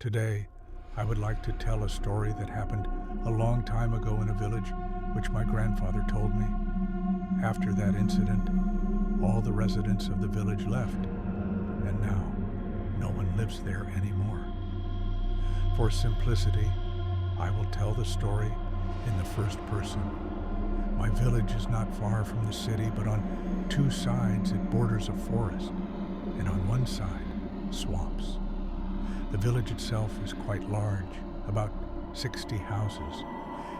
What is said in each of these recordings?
Today, I would like to tell a story that happened a long time ago in a village which my grandfather told me. After that incident, all the residents of the village left, and now no one lives there anymore. For simplicity, I will tell the story in the first person. My village is not far from the city, but on two sides it borders a forest, and on one side, swamps. The village itself is quite large, about 60 houses,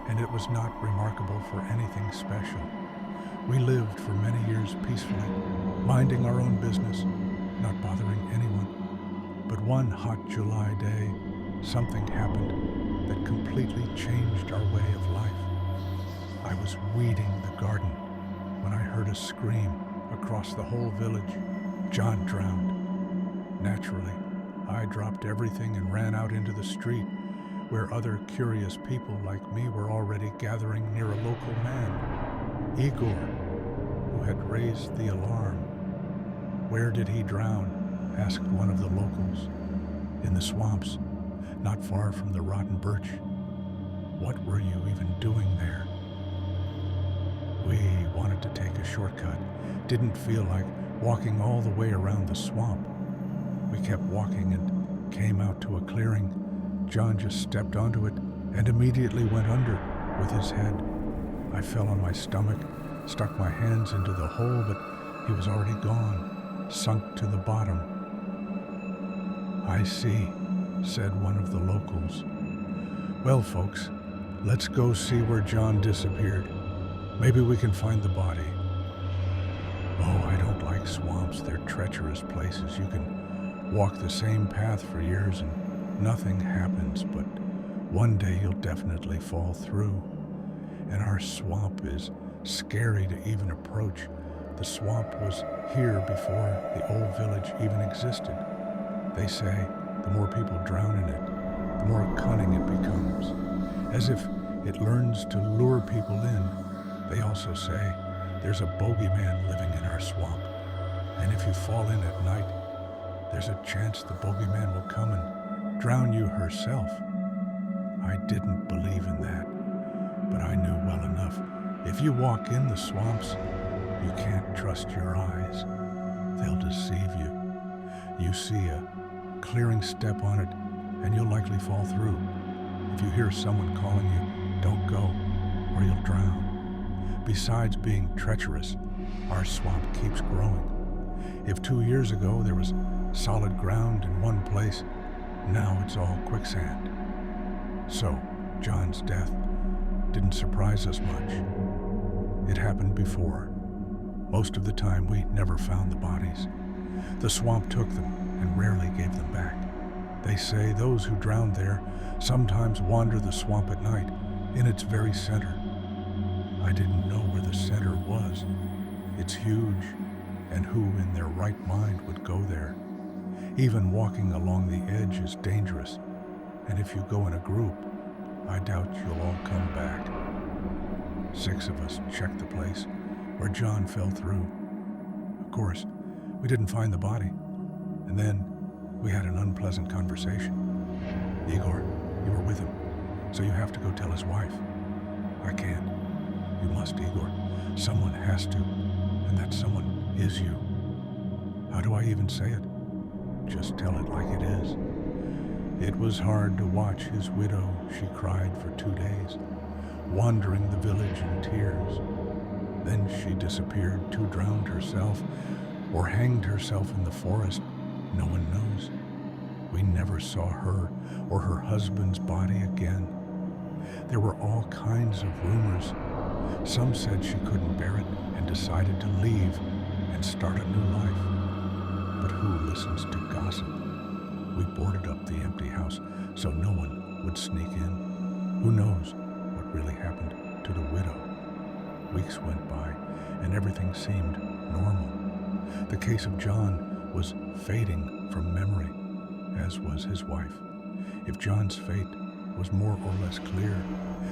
and it was not remarkable for anything special. We lived for many years peacefully, minding our own business, not bothering anyone. But one hot July day, something happened that completely changed our way of life. I was weeding the garden when I heard a scream across the whole village. John drowned. Naturally, I dropped everything and ran out into the street, where other curious people like me were already gathering near a local man, Igor, who had raised the alarm. "Where did he drown?" asked one of the locals. "In the swamps, not far from the rotten birch." "What were you even doing there?" "We wanted to take a shortcut. Didn't feel like walking all the way around the swamp. We kept walking and came out to a clearing. John just stepped onto it and immediately went under with his head. I fell on my stomach, stuck my hands into the hole, but he was already gone, sunk to the bottom." "I see," said one of the locals. "Well, folks, let's go see where John disappeared. Maybe we can find the body." "Oh, I don't like swamps. They're treacherous places. You can walk the same path for years and nothing happens, but one day you'll definitely fall through. And our swamp is scary to even approach. The swamp was here before the old village even existed. They say the more people drown in it, the more cunning it becomes, as if it learns to lure people in. They also say there's a bogeyman living in our swamp, and if you fall in at night, there's a chance the bogeyman will come and drown you herself. I didn't believe in that, but I knew well enough. If you walk in the swamps, you can't trust your eyes. They'll deceive you. You see a clearing, step on it, and you'll likely fall through. If you hear someone calling you, don't go, or you'll drown. Besides being treacherous, our swamp keeps growing. If 2 years ago there was solid ground in one place, now it's all quicksand. So, John's death didn't surprise us much. It happened before. Most of the time, we never found the bodies. The swamp took them and rarely gave them back. They say those who drowned there sometimes wander the swamp at night, in its very center. I didn't know where the center was. It's huge, and who in their right mind would go there? Even walking along the edge is dangerous, and if you go in a group, I doubt you'll all come back. 6 of us checked the place where John fell through. Of course, we didn't find the body, and then we had an unpleasant conversation. "Igor, you were with him, so you have to go tell his wife." "I can't." "You must, Igor. Someone has to, and that someone is you." "How do I even say it?" "Just tell it like it is." It was hard to watch his widow. She cried for 2 days, wandering the village in tears. Then she disappeared, to drowned herself or hanged herself in the forest. No one knows. We never saw her or her husband's body again. There were all kinds of rumors. Some said she couldn't bear it and decided to leave and start a new life. But who listens to gossip? We boarded up the empty house so no one would sneak in. Who knows what really happened to the widow? Weeks went by and everything seemed normal. The case of John was fading from memory, as was his wife. If John's fate was more or less clear,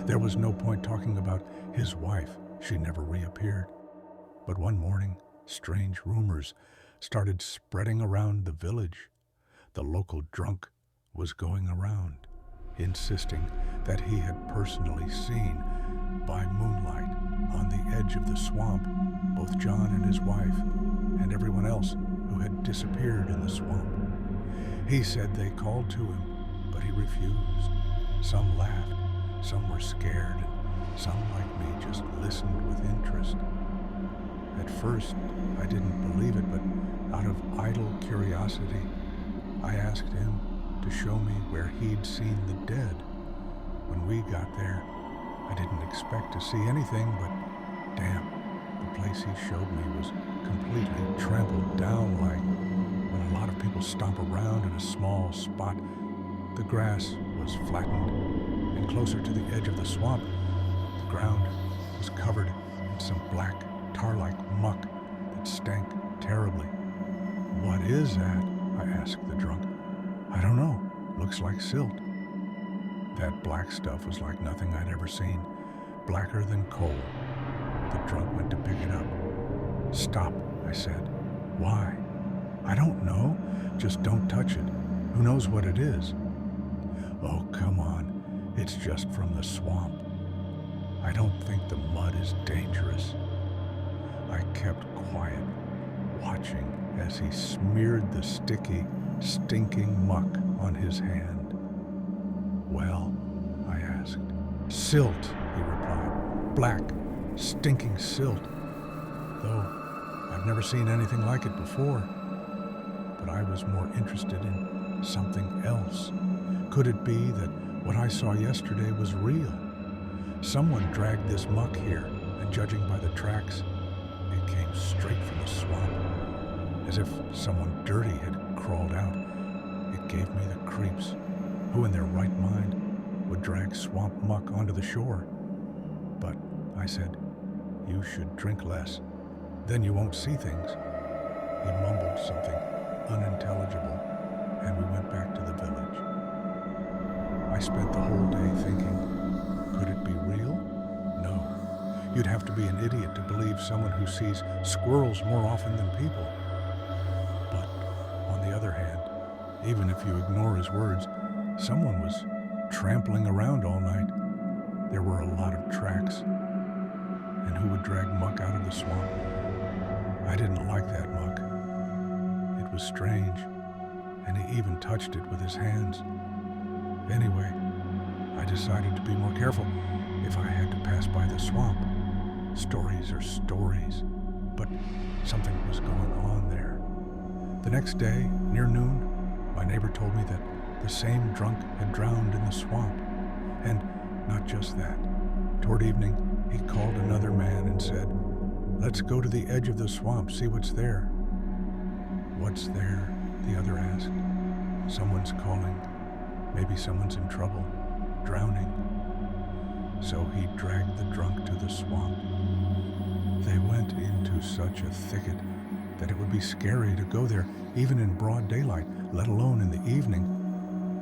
there was no point talking about his wife. She never reappeared. But one morning, strange rumors started spreading around the village. The local drunk was going around, insisting that he had personally seen, by moonlight, on the edge of the swamp, both John and his wife, and everyone else who had disappeared in the swamp. He said they called to him, but he refused. Some laughed, some were scared, and some, like me, just listened with interest. At first, I didn't believe it, but out of idle curiosity, I asked him to show me where he'd seen the dead. When we got there, I didn't expect to see anything, but damn, the place he showed me was completely trampled down, like when a lot of people stomp around in a small spot. The grass was flattened, and closer to the edge of the swamp, the ground was covered in some black, tar-like muck that stank terribly. "What is that?" I asked the drunk. "I don't know. Looks like silt." That black stuff was like nothing I'd ever seen, blacker than coal. The drunk went to pick it up. "Stop," I said. "Why?" "I don't know. Just don't touch it. Who knows what it is?" "Oh, come on. It's just from the swamp. I don't think the mud is dangerous." I kept quiet, watching as he smeared the sticky, stinking muck on his hand. "Well?" I asked. "Silt," he replied. "Black, stinking silt. Though I've never seen anything like it before." But I was more interested in something else. Could it be that what I saw yesterday was real? Someone dragged this muck here, and judging by the tracks, it came straight from the swamp, as if someone dirty had crawled out. It gave me the creeps. Who in their right mind would drag swamp muck onto the shore? "But," I said, "you should drink less. Then you won't see things." He mumbled something unintelligible, and we went back to the village. I spent the whole day thinking, could it be real? No. You'd have to be an idiot to believe someone who sees squirrels more often than people. But, on the other hand, even if you ignore his words, someone was trampling around all night. There were a lot of tracks. And who would drag muck out of the swamp? I didn't like that muck. It was strange, and he even touched it with his hands. Anyway, I decided to be more careful if I had to pass by the swamp. Stories are stories, but something was going on there. The next day, near noon, my neighbor told me that the same drunk had drowned in the swamp. And not just that. Toward evening, he called another man and said, "Let's go to the edge of the swamp, see what's there." "What's there?" the other asked. "Someone's calling. Maybe someone's in trouble, drowning." So he dragged the drunk to the swamp. They went into such a thicket that it would be scary to go there, even in broad daylight, let alone in the evening.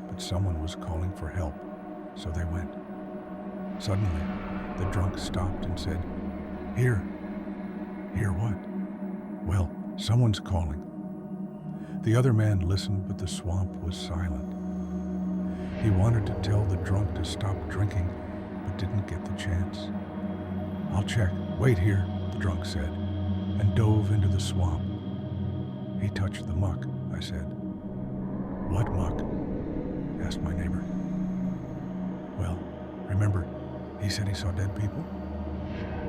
But someone was calling for help, so they went. Suddenly, the drunk stopped and said, "Here." "Hear what?" "Well, someone's calling." The other man listened, but the swamp was silent. He wanted to tell the drunk to stop drinking, but didn't get the chance. "I'll check. Wait here," the drunk said, and dove into the swamp. He touched the muck, I said. "What muck?" asked my neighbor. "Well, remember, he said he saw dead people?"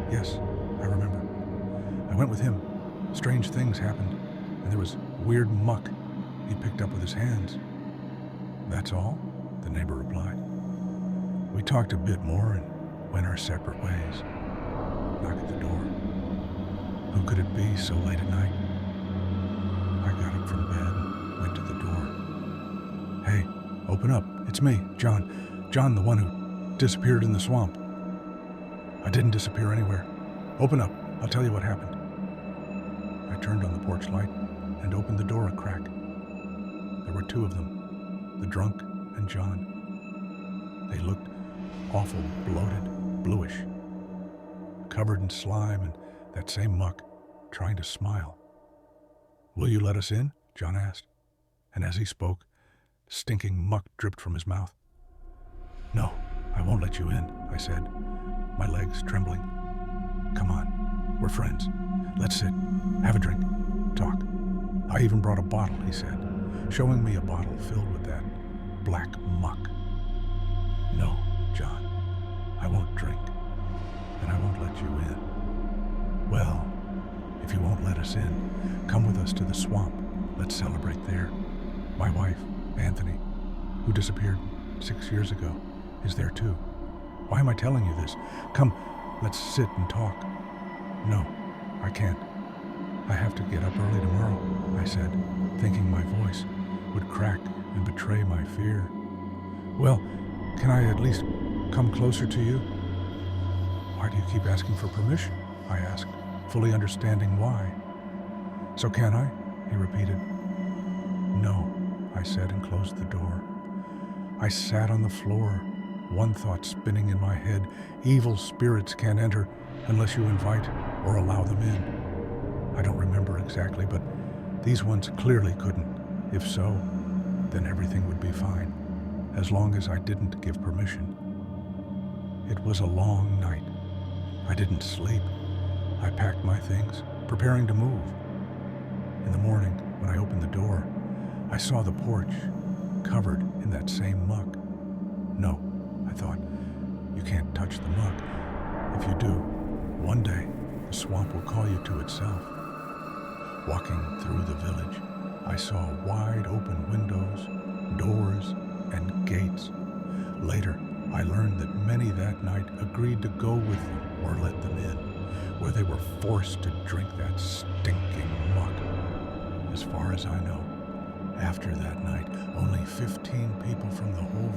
"Yes, I remember. I went with him. Strange things happened, and there was weird muck he picked up with his hands." "That's all?" the neighbor replied. We talked a bit more and went our separate ways. Knock at the door. Who could it be so late at night? I got up from bed and went to the door. "Hey, open up. It's me, John. John, the one who disappeared in the swamp." "I didn't disappear anywhere. Open up. I'll tell you what happened." I turned on the porch light and opened the door a crack. There were two of them, the drunk and John. They looked awful bloated, bluish, covered in slime and that same muck, trying to smile. "Will you let us in?" John asked. And as he spoke, Stinking muck dripped from his mouth. "No, I won't let you in," I said, my legs trembling. "Come on, we're friends. Let's sit, have a drink, talk. I even brought a bottle," he said, showing me a bottle filled with that black muck. "No, John, I won't drink, and I won't let you in." "Well, if you won't let us in, come with us to the swamp. Let's celebrate there. My wife, Anthony, who disappeared 6 years ago, is there too. Why am I telling you this? Come, let's sit and talk." "No, I can't. I have to get up early tomorrow," I said, thinking my voice would crack and betray my fear. "Well, can I at least come closer to you?" "Why do you keep asking for permission?" I asked, fully understanding why. "So can I?" he repeated. "No," I said and closed the door. I sat on the floor, one thought spinning in my head: evil spirits can't enter unless you invite or allow them in. I don't remember exactly, but these ones clearly couldn't. If so, then everything would be fine, as long as I didn't give permission. It was a long night. I didn't sleep. I packed my things, preparing to move. In the morning, when I opened the door, I saw the porch covered in that same muck. "No," I thought, "you can't touch the muck. If you do, one day the swamp will call you to itself." Walking through the village, I saw wide open windows, doors, and gates. Later, I learned that many that night agreed to go with them or let them in, where they were forced to drink that stinking muck. As far as I know, after that night, only 15 people from the whole